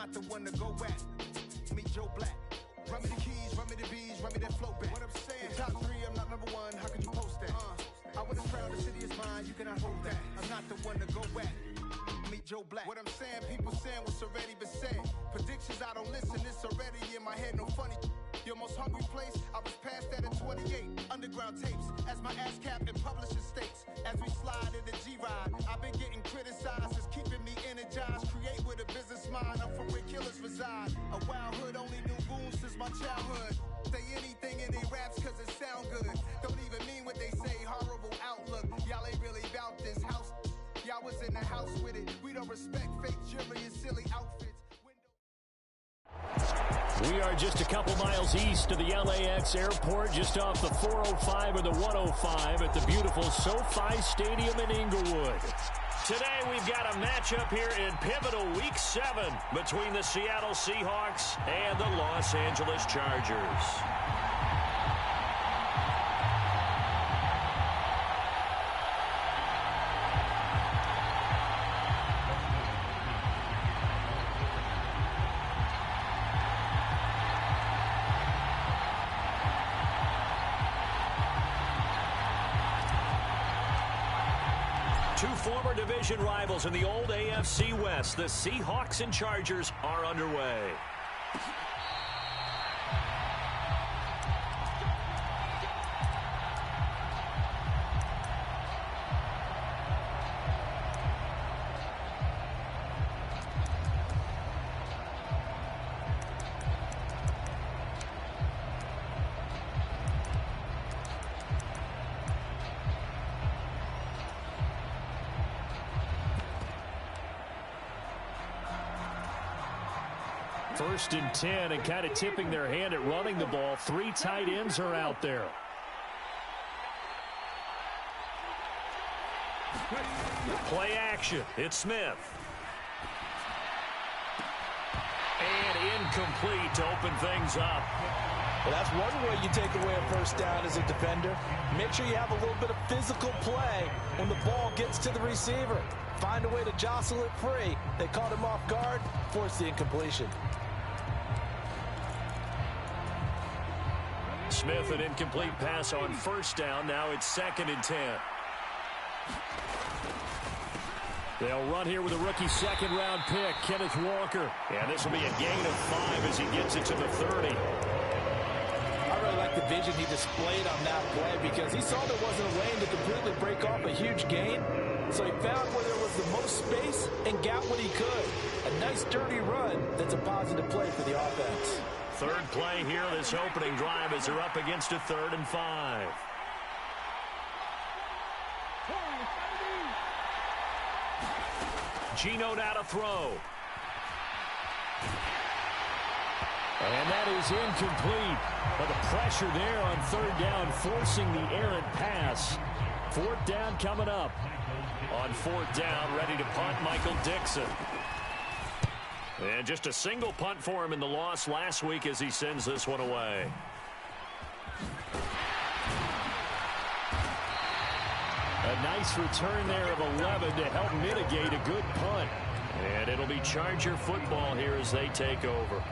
not the one to go at. Meet Joe Black. Run me the keys, run me the bees, run me that flow back. What I'm saying, top 3, I'm not number 1, how could you post that? I would have crowned the city is mine, you cannot hold that. I'm not the one to go at. Meet Joe Black. What I'm saying, people saying what's already been said. Predictions, I don't listen, it's already in my head, no funny. Your most hungry place, I was past that at 28. Underground tapes, as my ASCAP and publishing states. As we slide in the G-Ride, I've been getting criticized, it's keeping me energized. Create with a business mind, I'm from where killers reside. A wild hood, only knew goons since my childhood. Say anything in they raps cause it sound good. Don't even mean what they say, horrible outlook. Y'all ain't really about this house. Y'all was in the house with it. We don't respect fake jewelry and silly outfits. We are just a couple miles east of the LAX airport, just off the 405 or the 105 at the beautiful SoFi Stadium in Inglewood. Today we've got a matchup here in pivotal Week 7 between the Seattle Seahawks and the Los Angeles Chargers. Two former division rivals in the old AFC West, the Seahawks and Chargers, are underway. First and 10, and kind of tipping their hand at running the ball. 3 tight ends are out there. Play action. It's Smith. And incomplete to open things up. Well, that's one way you take away a first down as a defender. Make sure you have a little bit of physical play when the ball gets to the receiver. Find a way to jostle it free. They caught him off guard, forced the incompletion. Smith, an incomplete pass on first down. Now it's 2nd and 10. They'll run here with a rookie second-round pick, Kenneth Walker. And this will be a gain of 5 as he gets it to the 30. I really like the vision he displayed on that play because he saw there wasn't a lane to completely break off a huge gain. So he found where there was the most space and got what he could. A nice dirty run that's a positive play for the offense. Third play here, this opening drive as they're up against a 3rd and 5. Geno now to throw. And that is incomplete. But the pressure there on 3rd down, forcing the errant pass. 4th down coming up. On 4th down, ready to punt, Michael Dixon. And just a single punt for him in the loss last week as he sends this one away. A nice return there of 11 to help mitigate a good punt. And it'll be Charger football here as they take over.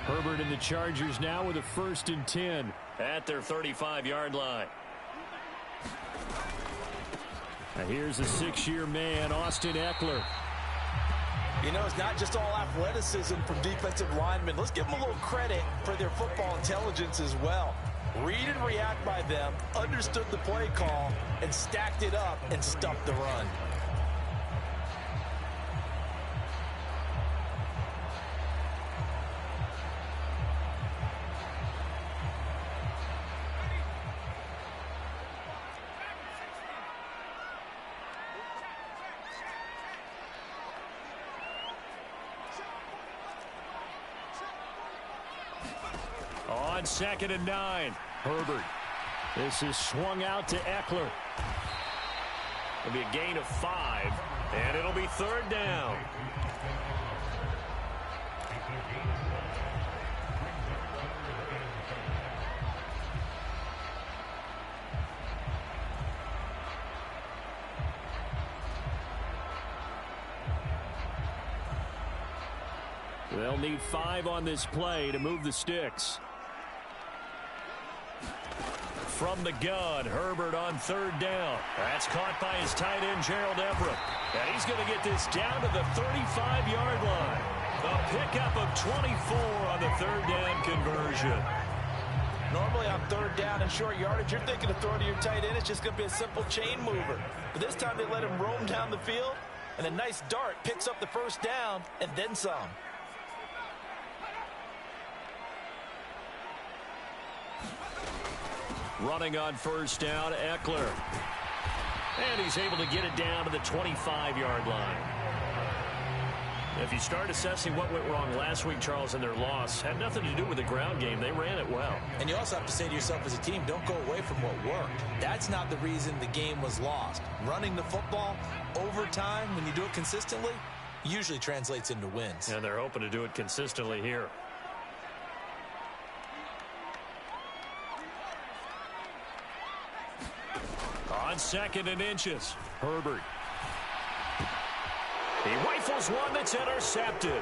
Herbert and the Chargers now with a 1st and 10 at their 35-yard line. Now here's a 6-year man, Austin Eckler. You know, it's not just all athleticism from defensive linemen. Let's give them a little credit for their football intelligence as well. Read and react by them, understood the play call, and stacked it up and stuffed the run. On 2nd and 9, Herbert. This is swung out to Eckler. It'll be a gain of 5, and it'll be 3rd down. They'll need 5 on this play to move the sticks. From the gun, Herbert on 3rd down. That's caught by his tight end, Gerald Everett. And he's going to get this down to the 35-yard line. A pickup of 24 on the 3rd down conversion. Normally on 3rd down and short yardage, you're thinking of throwing to your tight end. It's just going to be a simple chain mover. But this time they let him roam down the field, and a nice dart picks up the 1st down and then some. Running on 1st down, Eckler. And he's able to get it down to the 25-yard line. If you start assessing what went wrong last week, Charles, in their loss, had nothing to do with the ground game. They ran it well. And you also have to say to yourself as a team, don't go away from what worked. That's not the reason the game was lost. Running the football over time, when you do it consistently, usually translates into wins. And they're hoping to do it consistently here. On 2nd and inches, Herbert. He rifles one that's intercepted.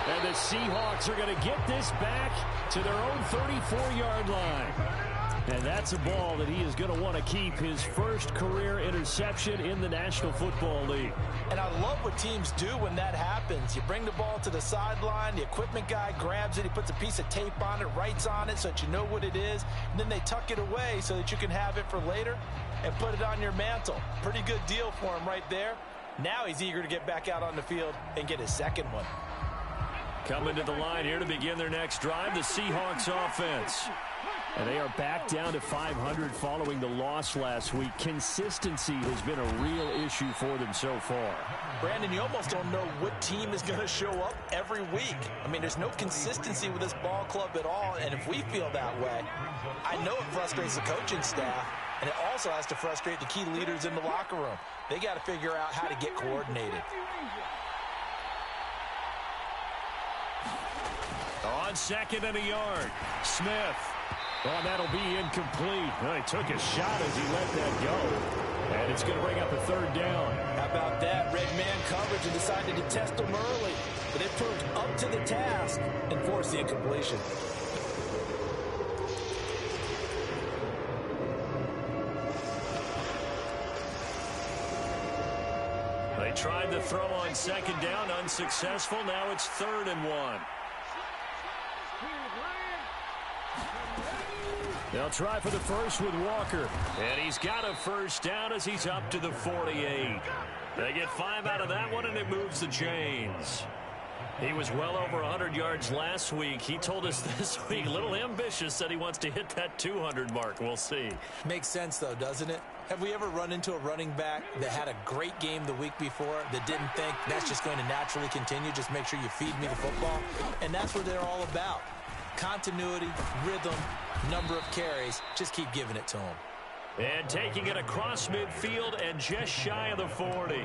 And the Seahawks are going to get this back to their own 34-yard line. And that's a ball that he is going to want to keep, his first career interception in the National Football League. And I love what teams do when that happens. You bring the ball to the sideline, the equipment guy grabs it, he puts a piece of tape on it, writes on it so that you know what it is, and then they tuck it away so that you can have it for later and put it on your mantle. Pretty good deal for him right there. Now he's eager to get back out on the field and get his 2nd one. Coming to the line here to begin their next drive, the Seahawks offense. And they are back down to 500 following the loss last week. Consistency has been a real issue for them so far. Brandon, you almost don't know what team is going to show up every week. I mean, there's no consistency with this ball club at all, and if we feel that way, I know it frustrates the coaching staff, and it also has to frustrate the key leaders in the locker room. They got to figure out how to get coordinated. On 2nd and a yard, Smith. Oh, that'll be incomplete. Well, he took a shot as he let that go. And it's going to bring up a 3rd down. How about that? Red man coverage and decided to test him early. But it proved up to the task and forced the incompletion. They tried the throw on 2nd down, unsuccessful. Now it's 3rd and 1. They'll try for the first with Walker. And he's got a 1st down as he's up to the 48. They get 5 out of that one, and it moves the chains. He was well over 100 yards last week. He told us this week, a little ambitious, said he wants to hit that 200 mark. We'll see. Makes sense, though, doesn't it? Have we ever run into a running back that had a great game the week before that didn't think that's just going to naturally continue? Just make sure you feed me the football. And that's what they're all about. Continuity, rhythm, number of carries. Just keep giving it to him. And taking it across midfield and just shy of the 40.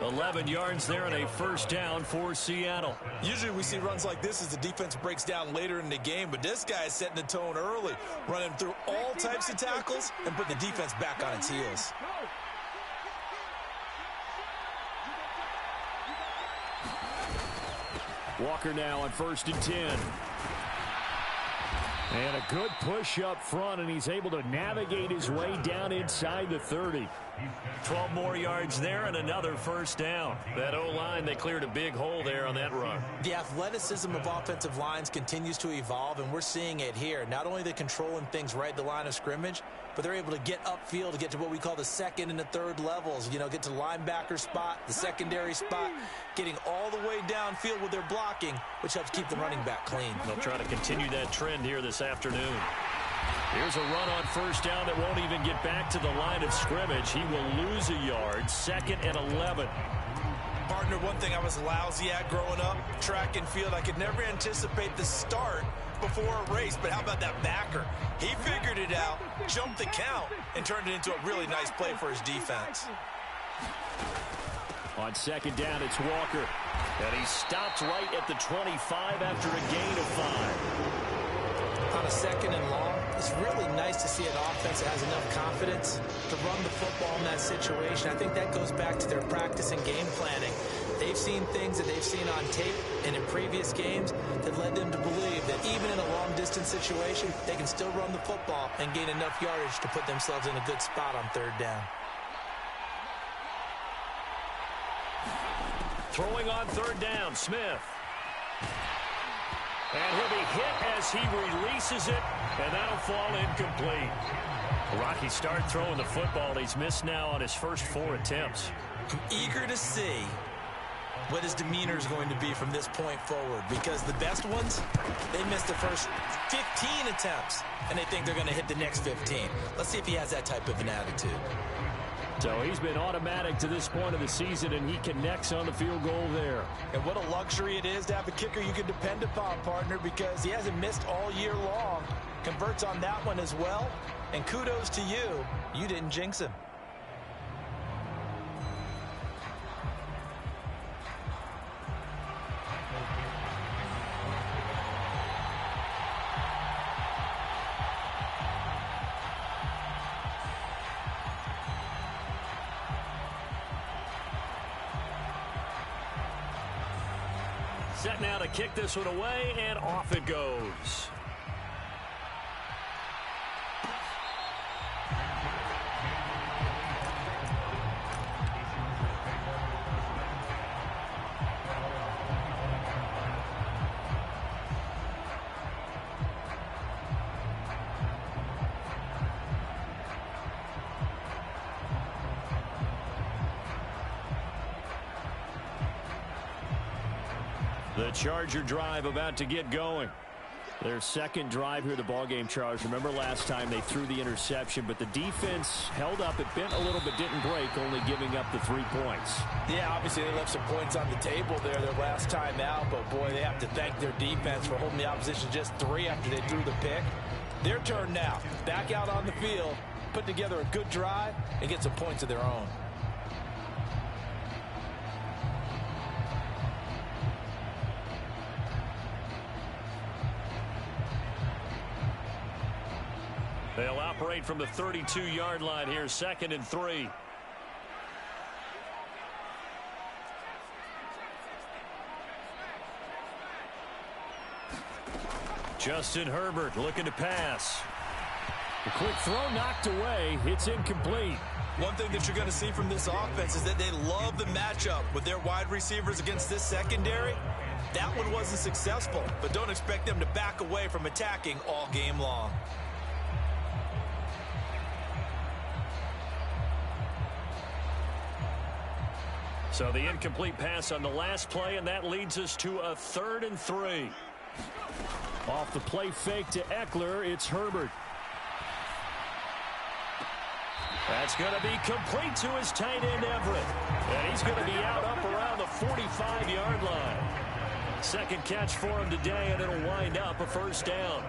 11 yards there and a 1st down for Seattle. Usually we see runs like this as the defense breaks down later in the game, but this guy is setting the tone early, running through all types of tackles and putting the defense back on its heels. Walker now on 1st and 10. And a good push up front, and he's able to navigate his way down inside the 30. 12 more yards there and another 1st down. That O-line, they cleared a big hole there on that run. The athleticism of offensive lines continues to evolve, and we're seeing it here. Not only are they controlling things right at the line of scrimmage, but they're able to get upfield to get to what we call the 2nd and the 3rd levels. You know, get to the linebacker spot, the secondary spot, getting all the way downfield with their blocking, which helps keep the running back clean. They'll try to continue that trend here this afternoon. Here's a run on 1st down that won't even get back to the line of scrimmage. He will lose a yard, 2nd and 11. Partner, one thing I was lousy at growing up, track and field, I could never anticipate the start before a race, but how about that backer? He figured it out, jumped the count, and turned it into a really nice play for his defense. On 2nd down, it's Walker. And he stopped right at the 25 after a gain of 5. On a 2nd and long, it's really nice to see an offense that has enough confidence to run the football in that situation. I think that goes back to their practice and game planning. They've seen things that they've seen on tape and in previous games that led them to believe that even in a long-distance situation, they can still run the football and gain enough yardage to put themselves in a good spot on third down. Throwing on third down, Smith. And he'll be hit as he releases it, and that'll fall incomplete. Rocky start throwing the football. He's missed now on his first 4 attempts. I'm eager to see what his demeanor is going to be from this point forward, because the best ones, they missed the first 15 attempts, and they think they're going to hit the next 15. Let's see if he has that type of an attitude. So he's been automatic to this point of the season, and he connects on the field goal there. And what a luxury it is to have a kicker you can depend upon, partner, because he hasn't missed all year long. Converts on that one as well. And kudos to you. You didn't jinx him. Set now to kick this one away, and off it goes. The Charger drive about to get going. Their second drive here, the ballgame, Charles. Remember last time they threw the interception, but the defense held up. It bent a little but didn't break, only giving up the 3 points. Yeah, obviously they left some points on the table there their last time out, but boy, they have to thank their defense for holding the opposition just 3 after they threw the pick. Their turn now. Back out on the field, put together a good drive, and get some points of their own. They'll operate from the 32-yard line here, 2nd and 3. Justin Herbert looking to pass. The quick throw knocked away. It's incomplete. One thing that you're going to see from this offense is that they love the matchup with their wide receivers against this secondary. That one wasn't successful, but don't expect them to back away from attacking all game long. So the incomplete pass on the last play, and that leads us to a 3rd and 3. Off the play fake to Eckler, it's Herbert. That's going to be complete to his tight end, Everett. And he's going to be out up around the 45-yard line. Second catch for him today, and it'll wind up a 1st down.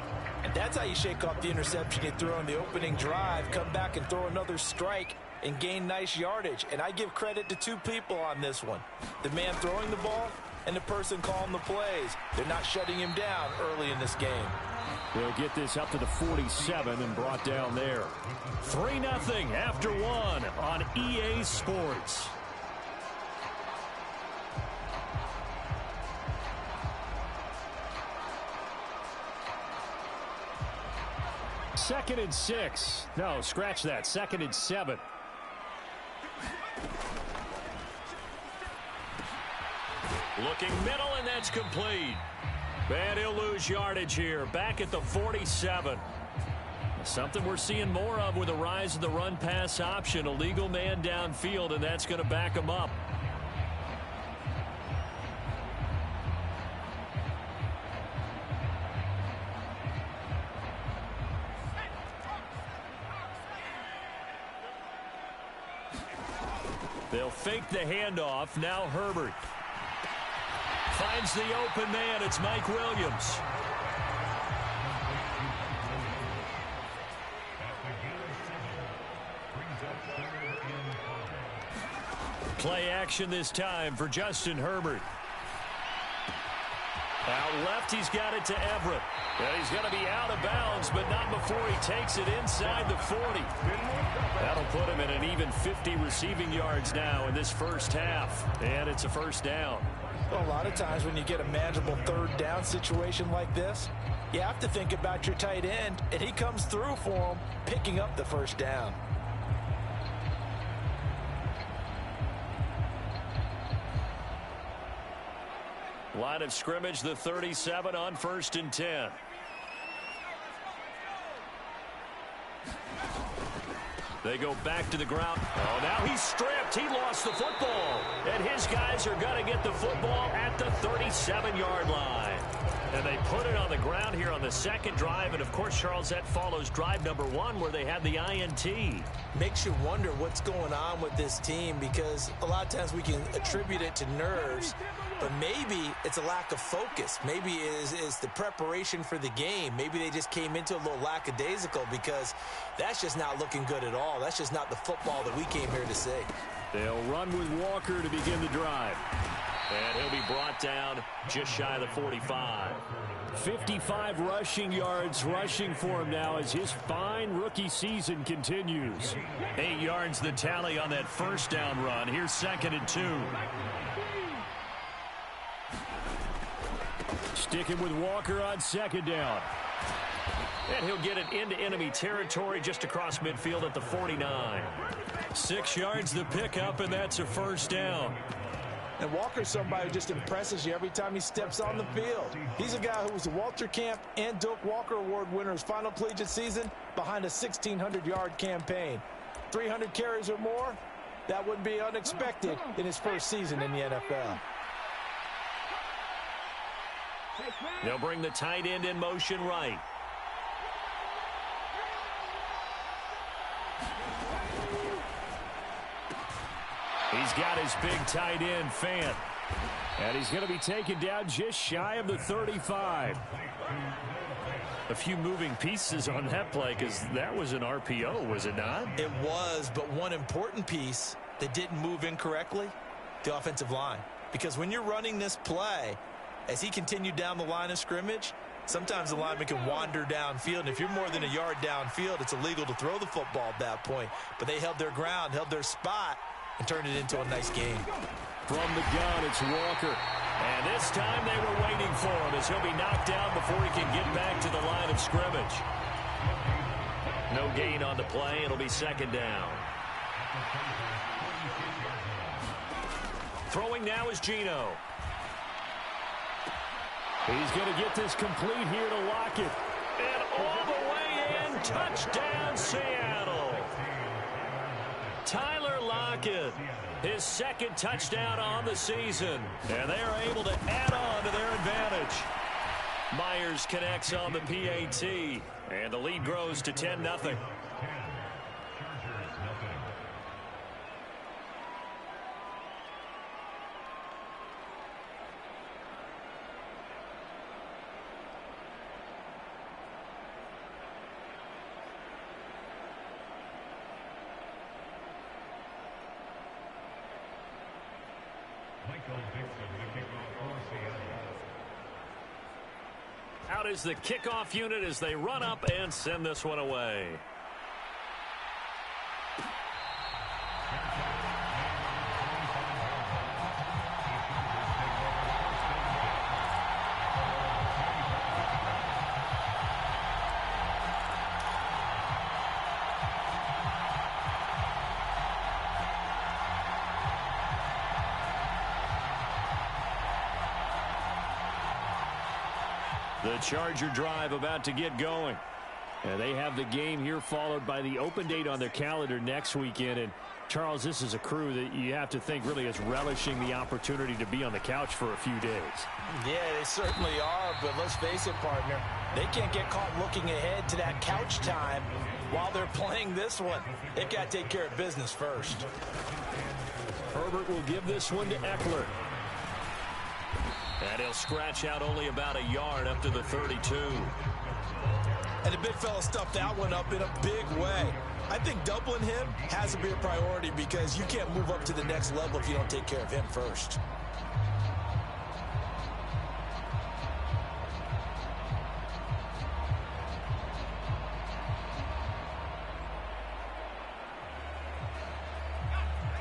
And that's how you shake off the interception he threw on the opening drive, come back and throw another strike and gain nice yardage. And I give credit to 2 people on this one. The man throwing the ball and the person calling the plays. They're not shutting him down early in this game. They'll get this up to the 47 and brought down there. 3-0 after 1 on EA Sports. Second and 6. No, scratch that. 2nd and 7. Looking middle, and that's complete. And he'll lose yardage here. Back at the 47. Something we're seeing more of with the rise of the run-pass option. A legal man downfield, and that's going to back him up. They'll fake the handoff. Now Herbert finds the open man. It's Mike Williams. Play action this time for Justin Herbert. Out left, he's got it to Everett. And he's going to be out of bounds, but not before he takes it inside the 40. That'll put him at an even 50 receiving yards now in this first half. And it's a first down. Well, a lot of times when you get a manageable third down situation like this, you have to think about your tight end, and he comes through for him, picking up the first down. Line of scrimmage, the 37 on 1st and 10. They go back to the ground. Oh, now he's stripped. He lost the football. And his guys are going to get the football at the 37-yard line. And they put it on the ground here on the second drive. And, of course, Charles, that follows drive number 1 where they had the INT. Makes you wonder what's going on with this team, because a lot of times we can attribute it to nerves, but maybe it's a lack of focus. Maybe it's the preparation for the game. Maybe they just came into a little lackadaisical, because that's just not looking good at all. That's just not the football that we came here to see. They'll run with Walker to begin the drive. And he'll be brought down just shy of the 45. 55 rushing yards rushing for him now as his fine rookie season continues. 8 yards the tally on that first down run. Here's 2nd and 2. Sticking with Walker on 2nd down. And he'll get it into enemy territory just across midfield at the 49. 6 yards the pickup, and that's a first down. And Walker's somebody who just impresses you every time he steps on the field. He's a guy who was the Walter Camp and Doak Walker Award winner's final collegiate season behind a 1,600-yard campaign. 300 carries or more, that wouldn't be unexpected in his first season in the NFL. They'll bring the tight end in motion right. He's got his big tight end, Fant. And he's going to be taken down just shy of the 35. A few moving pieces on that play, because that was an RPO, was it not? It was, but one important piece that didn't move incorrectly, the offensive line. Because when you're running this play, as he continued down the line of scrimmage, sometimes the lineman can wander downfield, and if you're more than a yard downfield, it's illegal to throw the football at that point. But they held their ground, held their spot, and turned it into a nice game. From the gun, it's Walker. And this time they were waiting for him as he'll be knocked down before he can get back to the line of scrimmage. No gain on the play. It'll be 2nd down. Throwing now is Geno. He's going to get this complete here to Lockett. And all the way in, touchdown Seattle. Tyler Lockett, his 2nd touchdown on the season. And they are able to add on to their advantage. Myers connects on the PAT. And the lead grows to 10-0. Out is the kickoff unit as they run up and send this one away. The Charger drive about to get going. And they have the game here followed by the open date on their calendar next weekend. And, Charles, this is a crew that you have to think really is relishing the opportunity to be on the couch for a few days. Yeah, they certainly are, but let's face it, partner. They can't get caught looking ahead to that couch time while they're playing this one. They've got to take care of business first. Herbert will give this one to Eckler. And he'll scratch out only about a yard up to the 32. And the big fella stuffed that one up in a big way. I think doubling him has to be a priority because you can't move up to the next level if you don't take care of him first.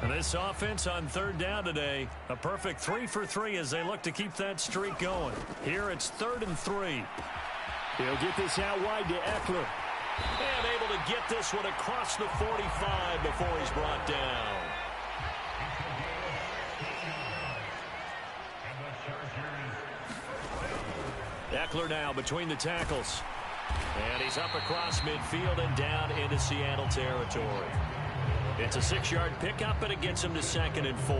And this offense on third down today, a perfect 3 for 3 as they look to keep that streak going. Here it's 3rd and 3. He'll get this out wide to Eckler. And able to get this one across the 45 before he's brought down. Eckler now between the tackles. And he's up across midfield and down into Seattle territory. It's a 6-yard pickup, and it gets him to 2nd and 4.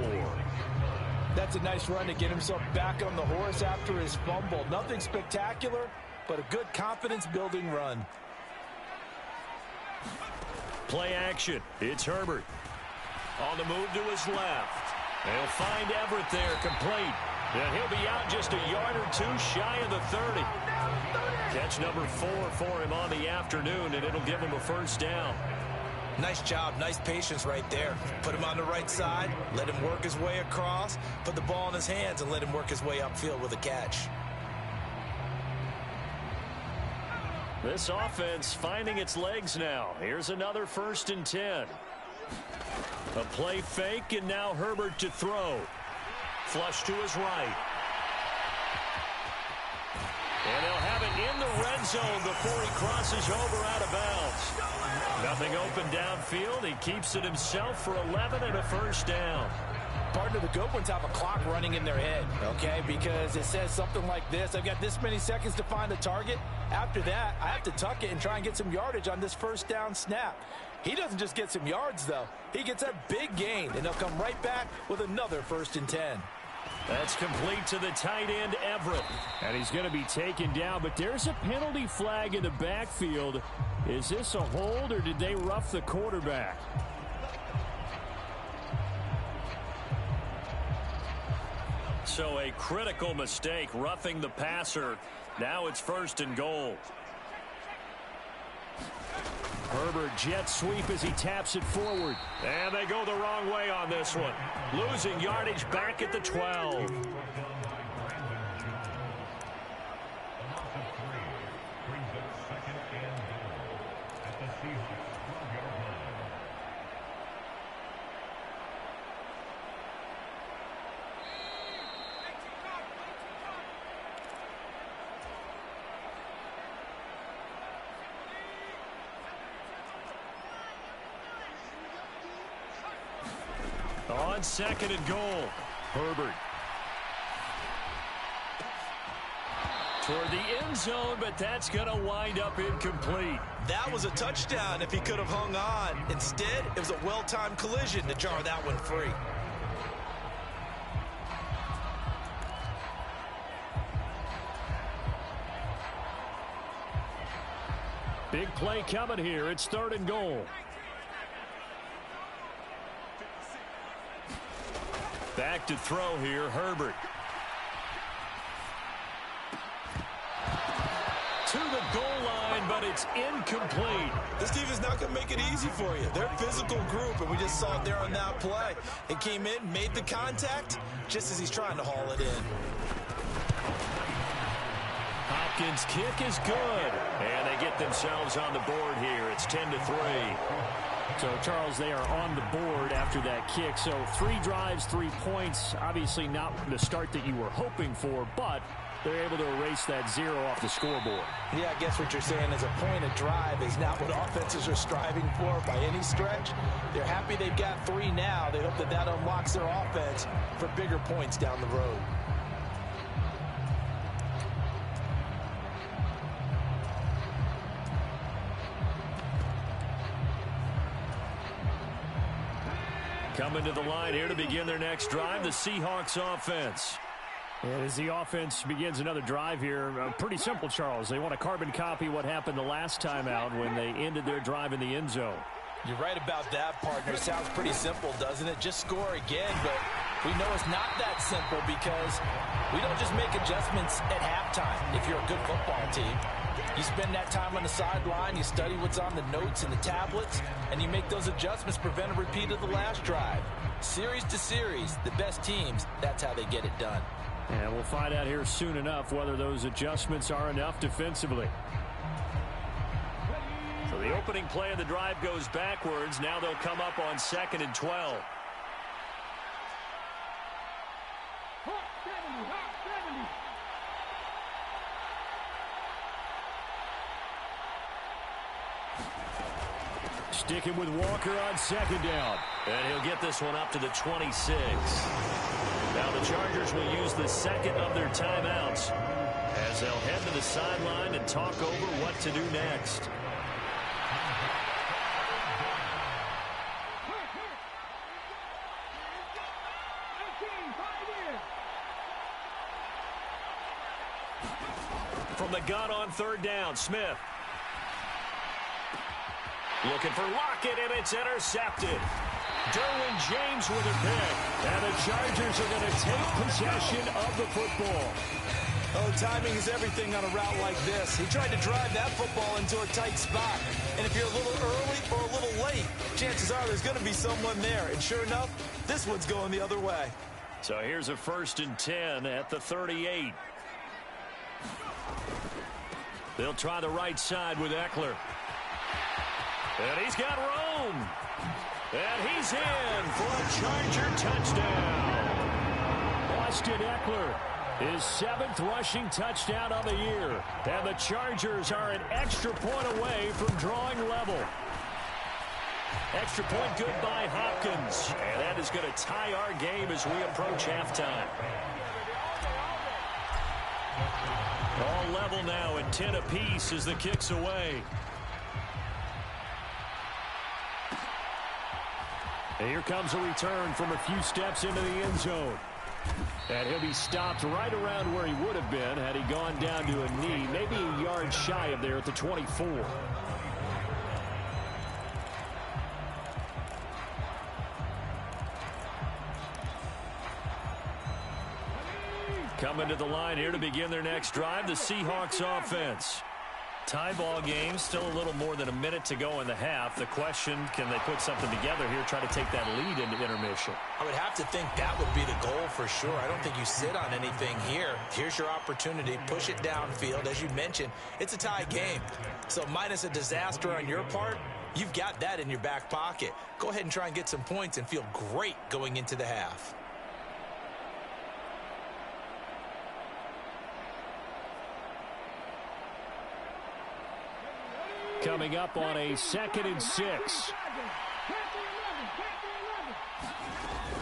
That's a nice run to get himself back on the horse after his fumble. Nothing spectacular, but a good confidence-building run. Play action. It's Herbert. On the move to his left. They'll find Everett there, complete. And he'll be out just a yard or two shy of the 30. Catch number 4 for him on the afternoon, and it'll give him a first down. Nice job, nice patience right there. Put him on the right side, let him work his way across, put the ball in his hands, and let him work his way upfield with a catch. This offense finding its legs now. Here's another 1st and 10. A play fake, and now Herbert to throw. Flush to his right. And they'll have it in the red zone before he crosses over out of bounds. Nothing open downfield. He keeps it himself for 11 and a first down. Partner, the good ones have a clock running in their head, okay? Because it says something like this. I've got this many seconds to find a target. After that, I have to tuck it and try and get some yardage on this first down snap. He doesn't just get some yards, though. He gets a big gain, and they'll come right back with another 1st and 10. That's complete to the tight end, Everett. And he's going to be taken down, but there's a penalty flag in the backfield. Is this a hold, or did they rough the quarterback? So a critical mistake, roughing the passer. Now it's 1st and goal. Herbert jet sweep as he taps it forward. And they go the wrong way on this one. Losing yardage back at the 12. On 2nd and goal, Herbert. Toward the end zone, but that's going to wind up incomplete. That was a touchdown if he could have hung on. Instead, it was a well-timed collision to jar that one free. Big play coming here. It's 3rd and goal. Back to throw here, Herbert. To the goal line, but it's incomplete. This team is not going to make it easy for you. They're a physical group, and we just saw it there on that play. It came in, made the contact, just as he's trying to haul it in. Hopkins' kick is good. And they get themselves on the board here. It's 10-3. So, Charles, they are on the board after that kick. So 3 drives, 3 points. Obviously not the start that you were hoping for, but they're able to erase that 0 off the scoreboard. Yeah, I guess what you're saying is a point of drive is not what offenses are striving for by any stretch. They're happy they've got 3 now. They hope that that unlocks their offense for bigger points down the road. Coming to the line here to begin their next drive, the Seahawks offense. And as the offense begins another drive here, pretty simple, Charles. They want to carbon copy what happened the last time out when they ended their drive in the end zone. You're right about that, partner. Sounds pretty simple, doesn't it? Just score again, but we know it's not that simple because we don't just make adjustments at halftime if you're a good football team. You spend that time on the sideline, you study what's on the notes and the tablets, and you make those adjustments, prevent a repeat of the last drive. Series to series, the best teams, that's how they get it done. And we'll find out here soon enough whether those adjustments are enough defensively. So the opening play of the drive goes backwards. Now they'll come up on 2nd and 12. Sticking with Walker on second down. And he'll get this one up to the 26. Now the Chargers will use the second of their timeouts as they'll head to the sideline and talk over what to do next. From the gun on third down, Smith. Looking for Lockett, and it's intercepted. Derwin James with a pick. And the Chargers are going to take possession of the football. Oh, timing is everything on a route like this. He tried to drive that football into a tight spot. And if you're a little early or a little late, chances are there's going to be someone there. And sure enough, this one's going the other way. So here's a 1st and 10 at the 38. They'll try the right side with Eckler. And he's got room. And he's in for a Charger touchdown. Austin Eckler, his 7th rushing touchdown of the year. And the Chargers are an extra point away from drawing level. Extra point good by Hopkins. And that is going to tie our game as we approach halftime. All level now at 10 apiece as the kick's away. Here comes a return from a few steps into the end zone. And he'll be stopped right around where he would have been had he gone down to a knee, maybe a yard shy of there at the 24. Coming to the line here to begin their next drive, the Seahawks offense. Tie ball game, still a little more than a minute to go in the half. The question, can they put something together here, try to take that lead into intermission? I would have to think that would be the goal for sure. I don't think you sit on anything here. Here's your opportunity. Push it downfield. As you mentioned, it's a tie game. So minus a disaster on your part, you've got that in your back pocket. Go ahead and try and get some points and feel great going into the half. Coming up on a 2nd and 6.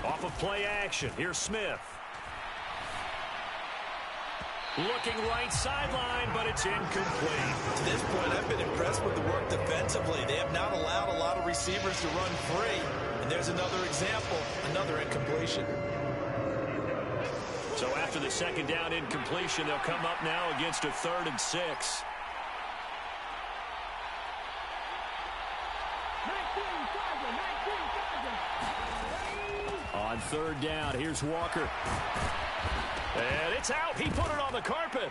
Off of play action, here's Smith. Looking right sideline, but it's incomplete. To this point, I've been impressed with the work defensively. They have not allowed a lot of receivers to run free. And there's another example, another incompletion. So after the 2nd down incompletion, they'll come up now against a 3rd and 6. On 3rd down, here's Walker. And it's out. He put it on the carpet.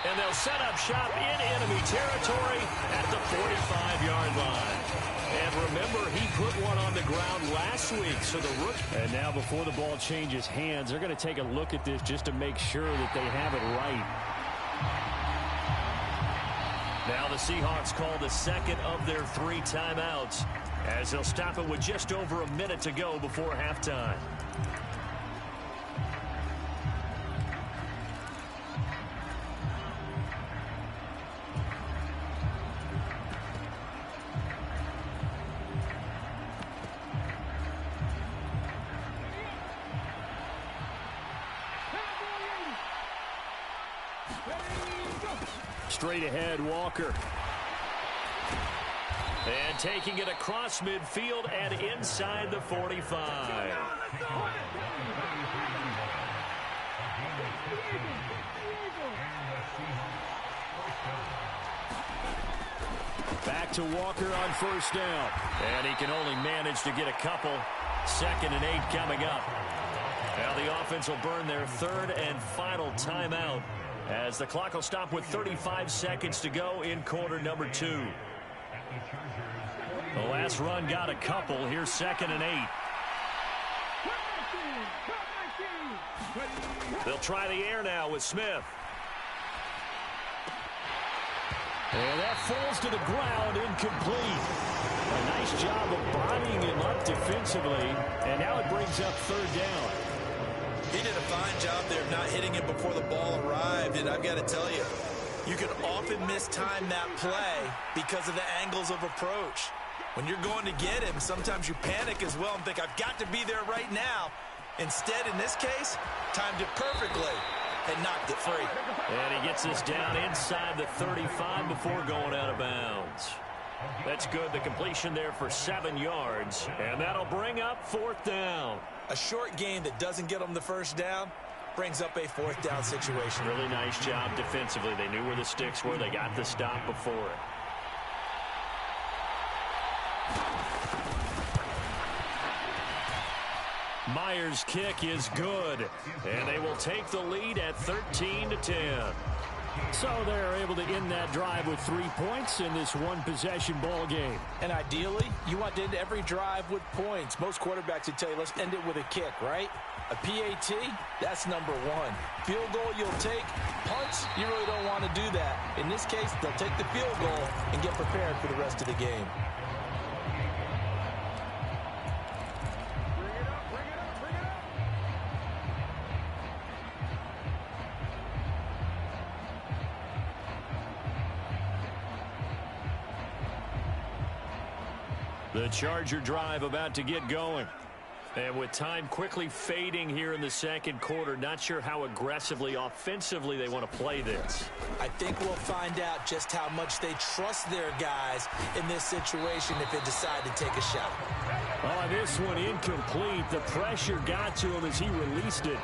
And they'll set up shop in enemy territory at the 45-yard line. And remember, he put one on the ground last week, so the rookie. And now before the ball changes hands, they're going to take a look at this just to make sure that they have it right. Now the Seahawks call the 2nd of their 3 timeouts as they'll stop it with just over a minute to go before halftime. Straight ahead, Walker. And taking it across midfield and inside the 45. Back to Walker on 1st down. And he can only manage to get a couple. 2nd and 8 coming up. Now the offense will burn their 3rd and final timeout as the clock will stop with 35 seconds to go in quarter number 2. The last run got a couple. Here's 2nd and 8. They'll try the air now with Smith. And that falls to the ground, incomplete. A nice job of bodying him up defensively, and now it brings up 3rd down. He did a fine job there of not hitting him before the ball arrived, and I've got to tell you, You can often mistime that play because of the angles of approach. When you're going to get him, sometimes you panic as well and think, I've got to be there right now. Instead, in this case, timed it perfectly and knocked it free. And he gets this down inside the 35 before going out of bounds. That's good. The completion there for 7 yards, and that'll bring up 4th down. A short gain that doesn't get them the first down brings up a 4th down situation. Really nice job defensively. They knew where the sticks were. They got the stop before it. Myers' kick is good, and they will take the lead at 13-10. So they're able to end that drive with 3 points in this one-possession ball game. And ideally, you want to end every drive with points. Most quarterbacks would tell you, let's end it with a kick, right? A PAT, that's number 1. Field goal you'll take. Punts, you really don't want to do that. In this case, they'll take the field goal and get prepared for the rest of the game. The Charger drive about to get going. And with time quickly fading here in the second quarter, not sure how aggressively, offensively they want to play this. I think we'll find out just how much they trust their guys in this situation if they decide to take a shot. Oh, this one incomplete. The pressure got to him as he released it.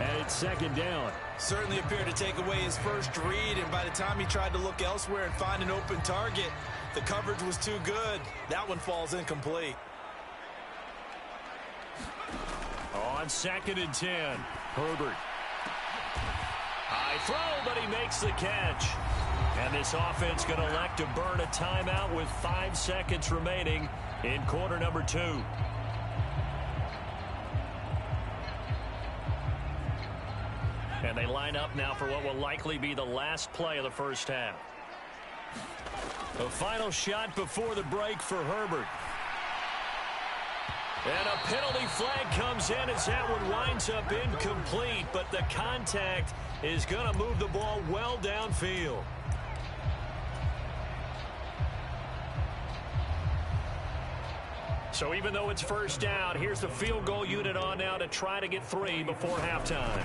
And it's 2nd down. Certainly appeared to take away his first read, and by the time he tried to look elsewhere and find an open target, the coverage was too good. That one falls incomplete. On 2nd and 10, Herbert. High throw, but he makes the catch. And this offense going to elect to burn a timeout with 5 seconds remaining in quarter number 2. And they line up now for what will likely be the last play of the first half. The final shot before the break for Herbert. And a penalty flag comes in as that one winds up incomplete, but the contact is going to move the ball well downfield. So even though it's first down, here's the field goal unit on now to try to get 3 before halftime.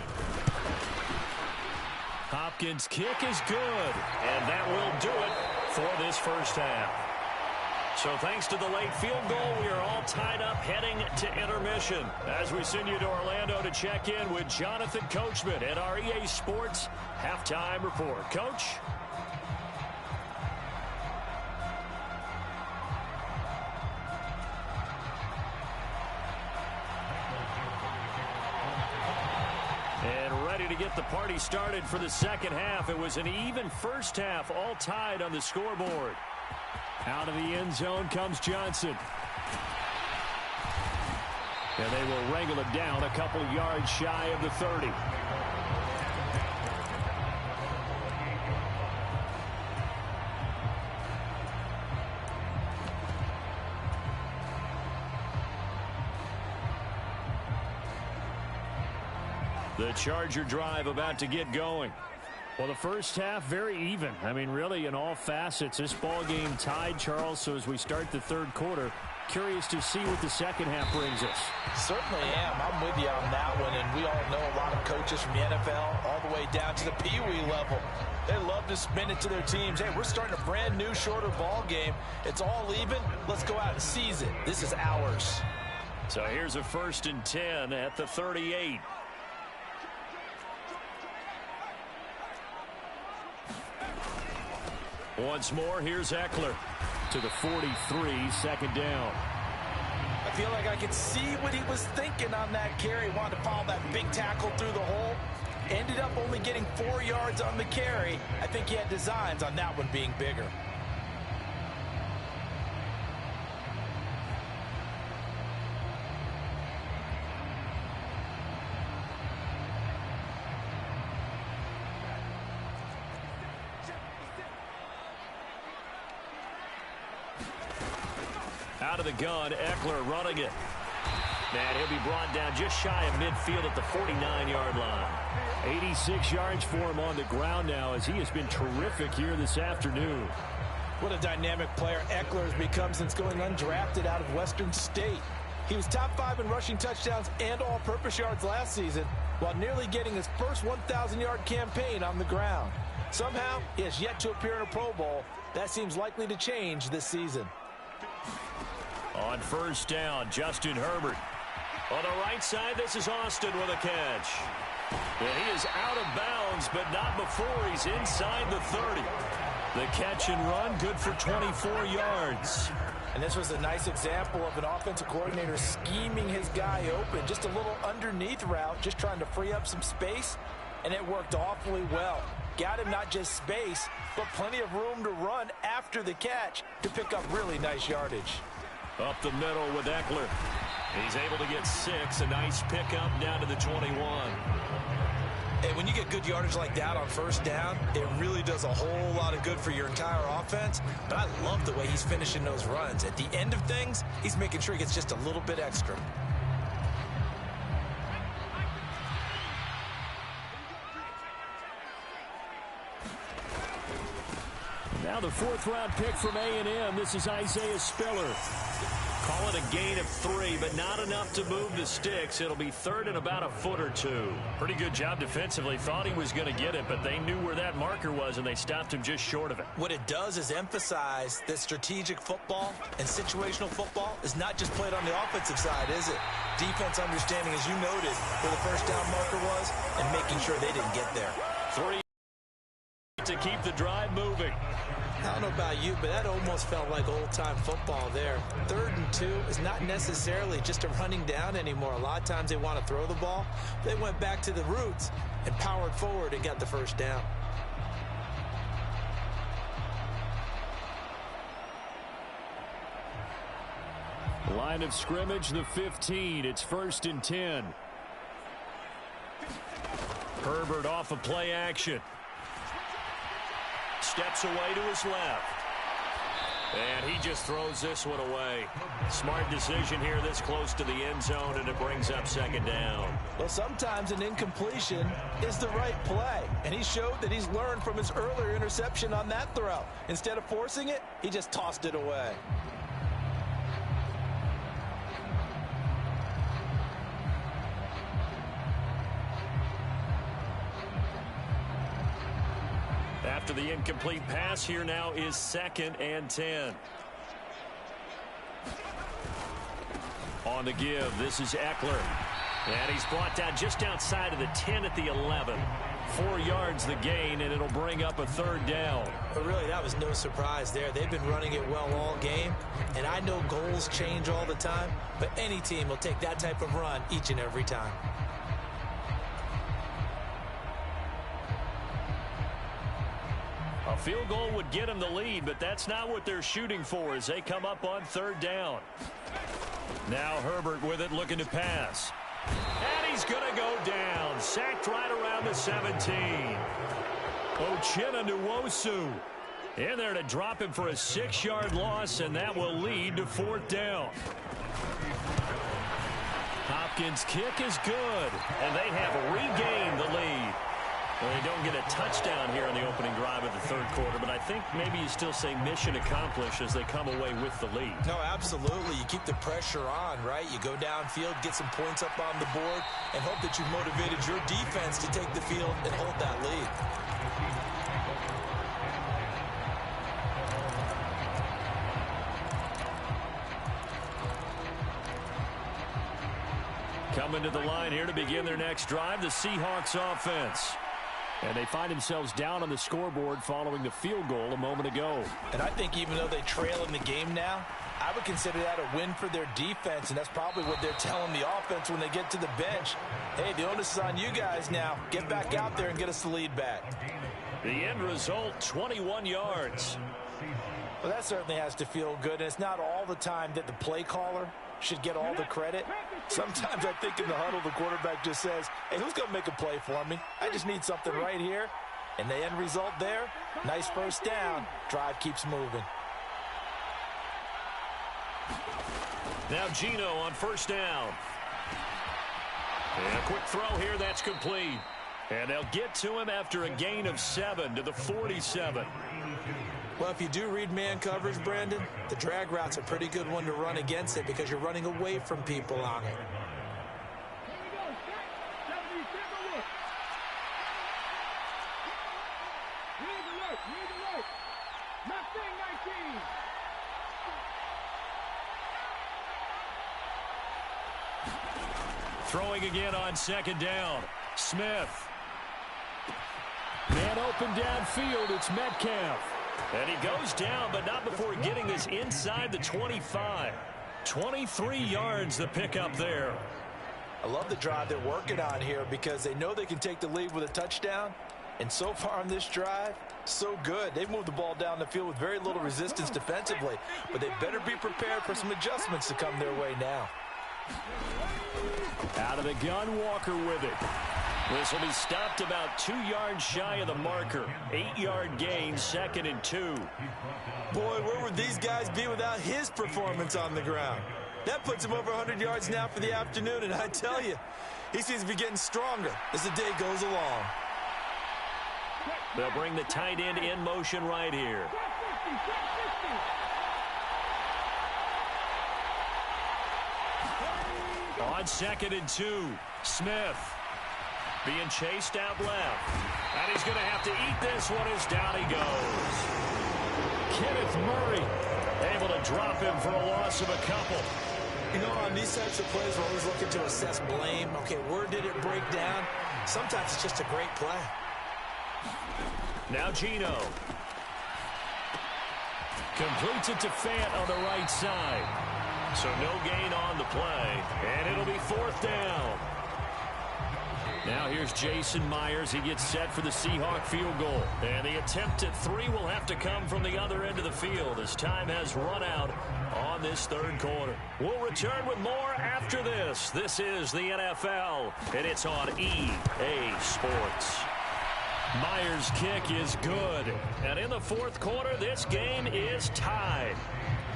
Hopkins' kick is good, and that will do it for this first half. So thanks to the late field goal, we are all tied up heading to intermission as we send you to Orlando to check in with Jonathan Coachman at our EA Sports Halftime Report. Coach? And ready to get the party started for the second half. It was an even first half, all tied on the scoreboard. Out of the end zone comes Johnson. And they will wrangle it down a couple yards shy of the 30. The Charger drive about to get going. Well, the first half, very even. I mean, really, in all facets, this ball game tied, Charles. So as we start the third quarter, curious to see what the second half brings us. Certainly am. I'm with you on that one. And we all know a lot of coaches from the NFL all the way down to the Pee-wee level. They love to spin it to their teams. Hey, we're starting a brand new, shorter ball game. It's all even. Let's go out and seize it. This is ours. So here's a 1st and 10 at the 38. Once more, here's Eckler to the 43, 2nd down. I feel like I could see what he was thinking on that carry. Wanted to follow that big tackle through the hole. Ended up only getting 4 yards on the carry. I think he had designs on that one being bigger. Out of the gun, Eckler running it. And he'll be brought down just shy of midfield at the 49-yard line. 86 yards for him on the ground now as he has been terrific here this afternoon. What a dynamic player Eckler has become since going undrafted out of Western State. He was top 5 in rushing touchdowns and all-purpose yards last season, while nearly getting his first 1,000-yard campaign on the ground. Somehow, he has yet to appear in a Pro Bowl. That seems likely to change this season. On first down, Justin Herbert. On the right side, this is Austin with a catch. And he is out of bounds, but not before he's inside the 30. The catch and run, good for 24 yards. And this was a nice example of an offensive coordinator scheming his guy open. Just a little underneath route, just trying to free up some space, and it worked awfully well. Got him not just space, but plenty of room to run after the catch to pick up really nice yardage. Up the middle with Eckler. He's able to get 6. A nice pickup down to the 21. Hey, when you get good yardage like that on first down, it really does a whole lot of good for your entire offense. But I love the way he's finishing those runs. At the end of things, he's making sure he gets just a little bit extra. Now the 4th-round pick from A&M. This is Isaiah Spiller. Call it a gain of 3, but not enough to move the sticks. It'll be 3rd and about a foot or 2. Pretty good job defensively. Thought he was going to get it, but they knew where that marker was, and they stopped him just short of it. What it does is emphasize that strategic football and situational football is not just played on the offensive side, is it? Defense understanding, as you noted, where the first down marker was and making sure they didn't get there. 3 to keep the drive moving. I don't know about you, but that almost felt like old-time football there. 3rd and 2 is not necessarily just a running down anymore. A lot of times they want to throw the ball. They went back to the roots and powered forward and got the first down. Line of scrimmage, the 15. It's 1st and 10. Herbert off of play action. Steps away to his left. And he just throws this one away. Smart decision here this close to the end zone, and it brings up 2nd down. Well, sometimes an incompletion is the right play. And he showed that he's learned from his earlier interception on that throw. Instead of forcing it, he just tossed it away. After the incomplete pass, here now is 2nd and 10. On the give, this is Eckler. And he's brought down just outside of the 10 at the 11. 4 yards the gain, and it'll bring up a 3rd down. But really, that was no surprise there. They've been running it well all game. And I know goals change all the time, but any team will take that type of run each and every time. A field goal would get them the lead, but that's not what they're shooting for as they come up on 3rd down. Now Herbert with it, looking to pass. And he's going to go down. Sacked right around the 17. Uchenna Nwosu in there to drop him for a 6-yard loss, and that will lead to 4th down. Hopkins' kick is good, and they have regained the lead. Well, they don't get a touchdown here in the opening drive of the 3rd quarter, but I think maybe you still say mission accomplished as they come away with the lead. No, absolutely. You keep the pressure on, right? You go downfield, get some points up on the board, and hope that you've motivated your defense to take the field and hold that lead. Coming to the line here to begin their next drive, the Seahawks offense. And they find themselves down on the scoreboard following the field goal a moment ago. And I think even though they trail in the game now, I would consider that a win for their defense, and that's probably what they're telling the offense when they get to the bench. Hey, the onus is on you guys now. Get back out there and get us the lead back. The end result, 21 yards. Well, that certainly has to feel good, and it's not all the time that the play caller should get all the credit. Sometimes I think in the huddle, the quarterback just says, hey, who's going to make a play for me? I just need something right here. And the end result there, nice first down. Drive keeps moving. Now Geno on first down. And a quick throw here, that's complete. And they'll get to him after a gain of 7 to the 47. Well, if you do read man coverage, Brandon, the drag route's a pretty good one to run against it because you're running away from people on it. Throwing again on second down. Smith. Man open downfield. It's Metcalf. And he goes down, but not before getting this inside the 25. 23 yards the pickup there. I love the drive they're working on here because they know they can take the lead with a touchdown. And so far on this drive, so good. They've moved the ball down the field with very little resistance defensively. But they better be prepared for some adjustments to come their way now. Out of the gun, Walker with it. This will be stopped about 2 yards shy of the marker. 8-yard gain, 2nd and 2. Boy, where would these guys be without his performance on the ground? That puts him over 100 yards now for the afternoon, and I tell you, he seems to be getting stronger as the day goes along. They'll bring the tight end in motion right here. On 2nd and 2, Smith being chased out left. And he's going to have to eat this one as down he goes. Kenneth Murray able to drop him for a loss of a couple. You know, on these types of plays, we're always looking to assess blame. Okay, where did it break down? Sometimes it's just a great play. Now Gino. Completes it to Fant on the right side. So no gain on the play, and it'll be 4th down. Now here's Jason Myers. He gets set for the Seahawk field goal. And the attempt at 3 will have to come from the other end of the field as time has run out on this 3rd quarter. We'll return with more after this. This is the NFL, and it's on EA Sports. Myers' kick is good. And in the 4th quarter, this game is tied.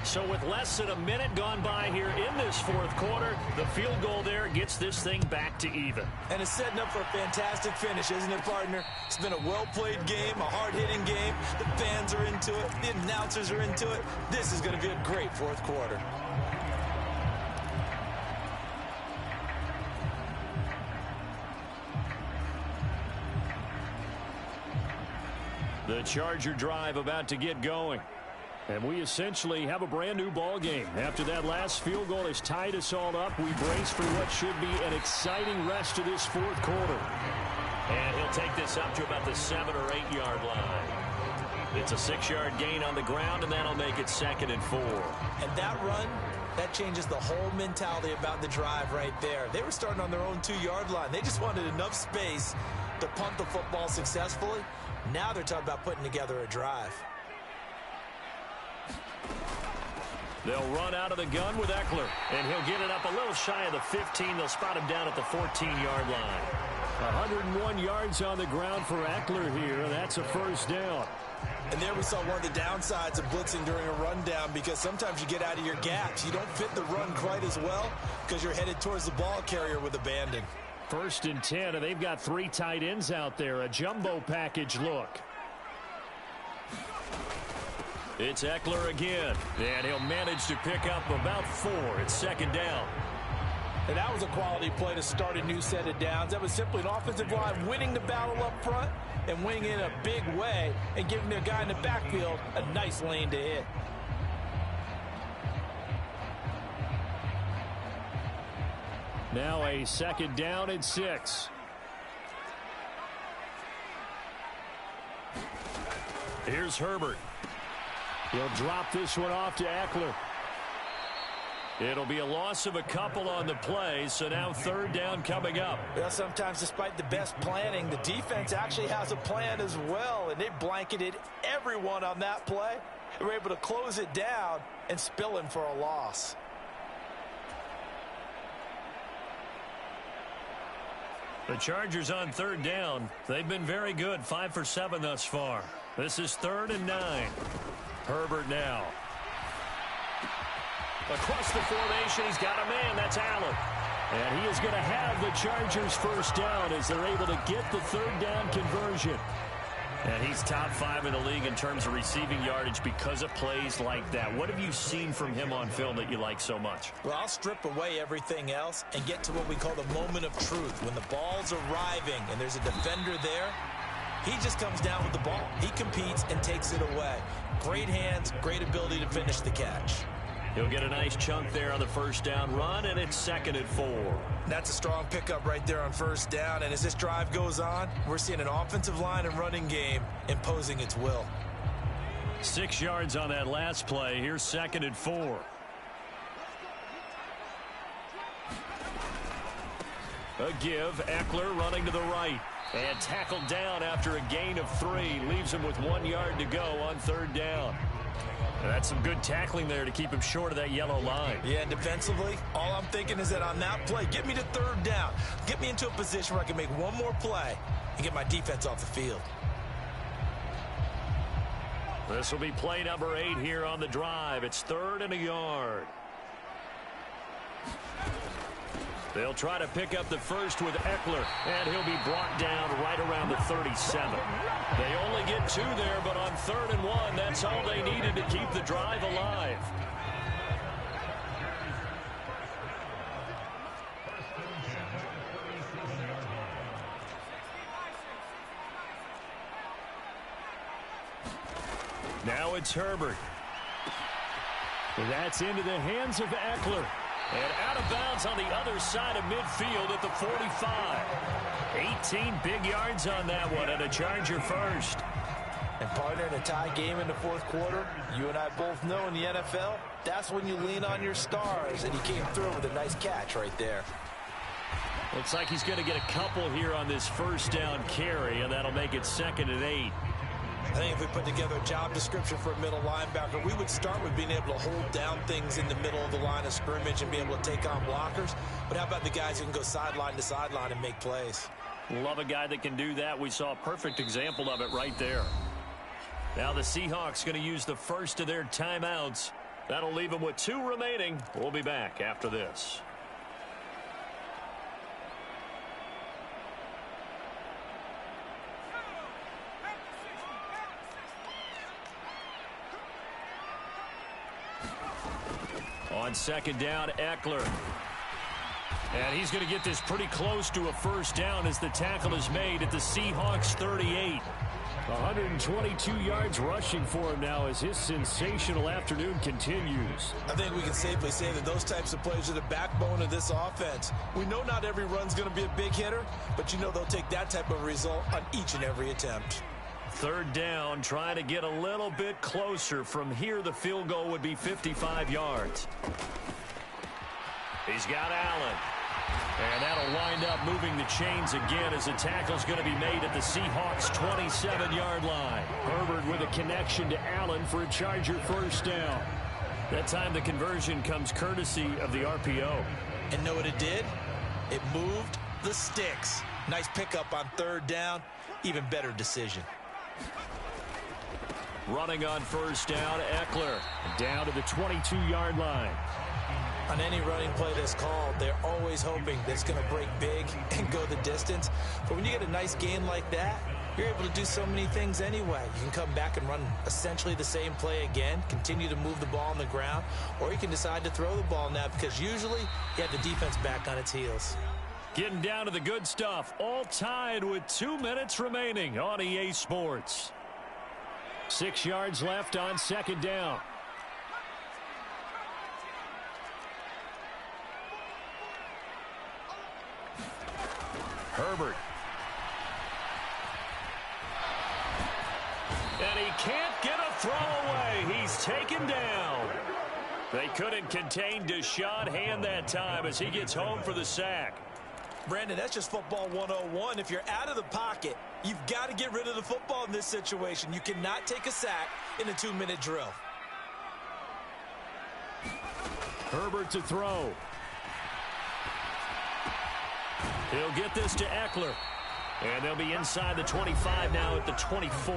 So with less than a minute gone by here in this 4th quarter, the field goal there gets this thing back to even. And it's setting up for a fantastic finish, isn't it, partner? It's been a well-played game, a hard-hitting game. The fans are into it. The announcers are into it. This is going to be a great 4th quarter. The Charger drive about to get going. And we essentially have a brand new ball game. After that last field goal has tied us all up, we brace for what should be an exciting rest of this 4th quarter. And he'll take this up to about the 7- or 8-yard line. It's a 6-yard gain on the ground, and that'll make it 2nd and 4. And that run, that changes the whole mentality about the drive right there. They were starting on their own 2-yard line. They just wanted enough space to punt the football successfully. Now they're talking about putting together a drive. They'll run out of the gun with Eckler, and he'll get it up a little shy of the 15. They'll spot him down at the 14-yard line. 101 yards on the ground for Eckler here, and that's a 1st down. And there we saw one of the downsides of blitzing during a rundown because sometimes you get out of your gaps. You don't fit the run quite as well because you're headed towards the ball carrier with abandon. 1st and 10, and they've got 3 tight ends out there. A jumbo package look. It's Eckler again, and he'll manage to pick up about 4. It's 2nd down. And that was a quality play to start a new set of downs. That was simply an offensive line winning the battle up front and winning in a big way and giving the guy in the backfield a nice lane to hit. Now a 2nd down and 6. Here's Herbert. He'll drop this one off to Eckler. It'll be a loss of a couple on the play, so now 3rd down coming up. Well, sometimes despite the best planning, the defense actually has a plan as well, and they blanketed everyone on that play. They were able to close it down and spill him for a loss. The Chargers on 3rd down. They've been very good, 5 for 7 thus far. This is 3rd and 9. Herbert now. Across the formation, he's got a man. That's Allen. And he is going to have the Chargers first down as they're able to get the third down conversion. And he's top 5 in the league in terms of receiving yardage because of plays like that. What have you seen from him on film that you like so much? Well, I'll strip away everything else and get to what we call the moment of truth. When the ball's arriving and there's a defender there, he just comes down with the ball. He competes and takes it away. Great hands, great ability to finish the catch. He'll get a nice chunk there on the first down run, and it's 2nd and 4. That's a strong pickup right there on first down, and as this drive goes on, we're seeing an offensive line and running game imposing its will. 6 yards on that last play. Here's 2nd and 4. A give, Eckler running to the right. And tackled down after a gain of 3. Leaves him with 1 yard to go on third down. And that's some good tackling there to keep him short of that yellow line. Yeah, and defensively, all I'm thinking is that on that play, get me to third down. Get me into a position where I can make one more play and get my defense off the field. This will be play number 8 here on the drive. It's 3rd and a yard. They'll try to pick up the first with Eckler, and he'll be brought down right around the 37. They only get 2 there, but on 3rd and 1, that's all they needed to keep the drive alive. Now it's Herbert. That's into the hands of Eckler. And out of bounds on the other side of midfield at the 45. 18 big yards on that one, and a Charger first. And partner, in a tie game in the fourth quarter, you and I both know in the NFL, that's when you lean on your stars, and he came through with a nice catch right there. Looks like he's going to get a couple here on this first down carry, and that'll make it 2nd and 8. I think if we put together a job description for a middle linebacker, we would start with being able to hold down things in the middle of the line of scrimmage and be able to take on blockers. But how about the guys who can go sideline to sideline and make plays? Love a guy that can do that. We saw a perfect example of it right there. Now the Seahawks going to use the first of their timeouts. That'll leave them with 2 remaining. We'll be back after this. On 2nd down, Eckler. And he's going to get this pretty close to a first down as the tackle is made at the Seahawks 38. 122 yards rushing for him now as his sensational afternoon continues. I think we can safely say that those types of plays are the backbone of this offense. We know not every run's going to be a big hitter, but you know they'll take that type of result on each and every attempt. 3rd down, trying to get a little bit closer. From here, the field goal would be 55 yards. He's got Allen. And that'll wind up moving the chains again as the tackle's going to be made at the Seahawks' 27-yard line. Herbert with a connection to Allen for a Charger first down. That time the conversion comes courtesy of the RPO. And know what it did? It moved the sticks. Nice pickup on 3rd down. Even better decision. Running on first down, Eckler. Down to the 22-yard line. On any running play that's called, they're always hoping that it's going to break big and go the distance. But when you get a nice gain like that, you're able to do so many things anyway. You can come back and run essentially the same play again, continue to move the ball on the ground, or you can decide to throw the ball now because usually you have the defense back on its heels. Getting down to the good stuff, all tied with 2 minutes remaining on EA Sports. 6 yards left on 2nd down. Herbert. And he can't get a throw away. He's taken down. They couldn't contain Deshaun Hand that time as he gets home for the sack. Brandon, that's just football 101. If you're out of the pocket, you've got to get rid of the football in this situation. You cannot take a sack in a 2-minute drill. Herbert to throw. He'll get this to Eckler. And they'll be inside the 25 now at the 24.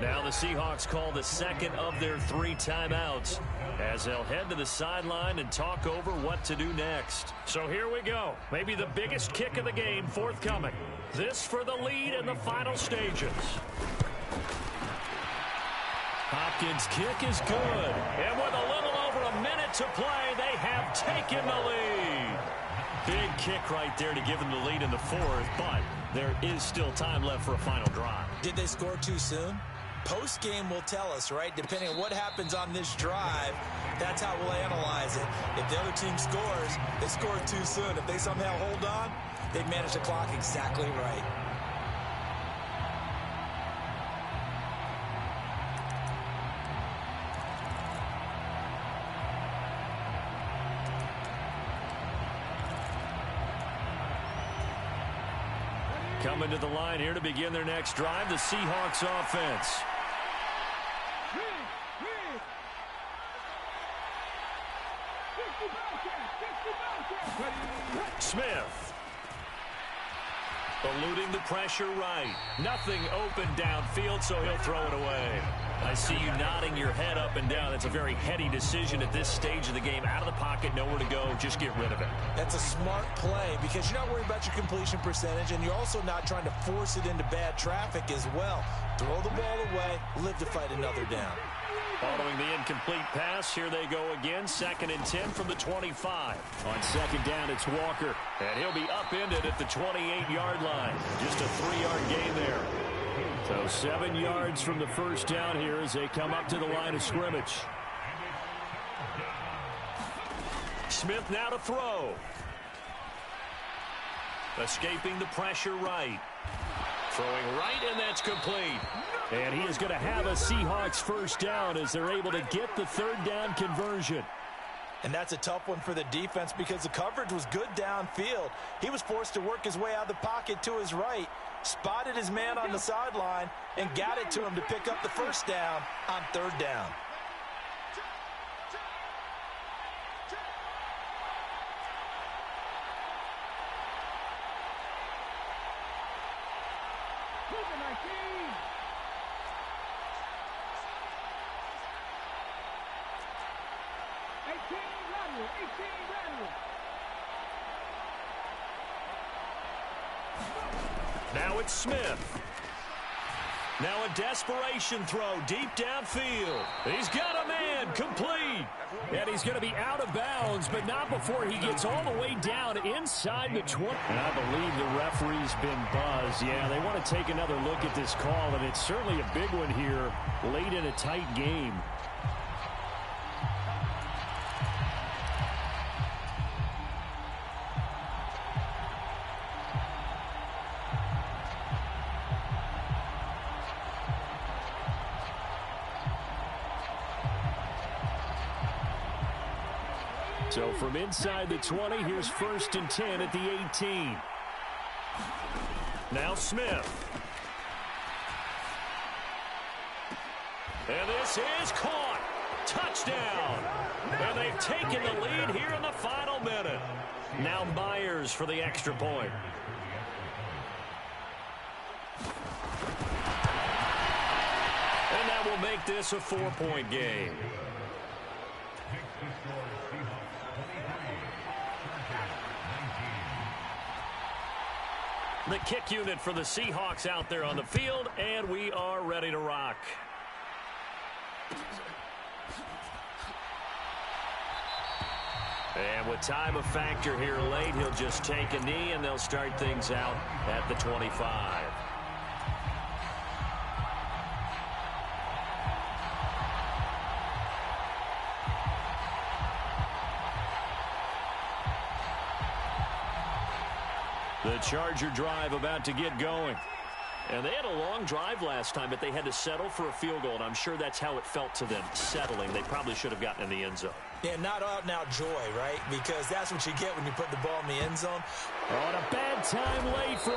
Now the Seahawks call the second of their 3 timeouts as they'll head to the sideline and talk over what to do next. So here we go. Maybe the biggest kick of the game forthcoming. This for the lead in the final stages. Hopkins' kick is good. And with a little over a minute to play, they have taken the lead. Big kick right there to give them the lead in the 4th, but there is still time left for a final drive. Did they score too soon? Post-game will tell us, right? Depending on what happens on this drive, that's how we'll analyze it. If the other team scores, they scored too soon. If they somehow hold on, they manage the clock exactly right. Coming to the line here to begin their next drive, the Seahawks offense. Smith. Eluding the pressure right. Nothing open downfield, so he'll throw it away. I see you nodding your head up and down. That's a very heady decision at this stage of the game. Out of the pocket, nowhere to go. Just get rid of it. That's a smart play because you're not worried about your completion percentage, and you're also not trying to force it into bad traffic as well. Throw the ball away, live to fight another down. Following the incomplete pass, here they go again. 2nd and 10 from the 25. On 2nd down, it's Walker. And he'll be upended at the 28-yard line. Just a 3-yard gain there. So 7 yards from the first down here as they come up to the line of scrimmage. Smith now to throw. Escaping the pressure right. Throwing right, and that's complete. And he is going to have a Seahawks first down as they're able to get the 3rd down conversion. And that's a tough one for the defense because the coverage was good downfield. He was forced to work his way out of the pocket to his right, spotted his man on the sideline, and got it to him to pick up the first down on 3rd down. Now it's Smith. Now a desperation throw deep downfield. He's got a man, complete. And he's going to be out of bounds, but not before he gets all the way down inside the 20. And I believe the referee's been buzzed. Yeah, they want to take another look at this call, and it's certainly a big one here late in a tight game. So from inside the 20, here's 1st and 10 at the 18. Now Smith. And this is caught. Touchdown. And they've taken the lead here in the final minute. Now Myers for the extra point. And that will make this a 4-point game. The kick unit for the Seahawks out there on the field, and we are ready to rock. And with time a factor here late, he'll just take a knee, and they'll start things out at the 25. The Charger drive about to get going. And they had a long drive last time, but they had to settle for a field goal, and I'm sure that's how it felt to them, settling. They probably should have gotten in the end zone. Yeah, not out and out joy, right? Because that's what you get when you put the ball in the end zone. On a bad time late for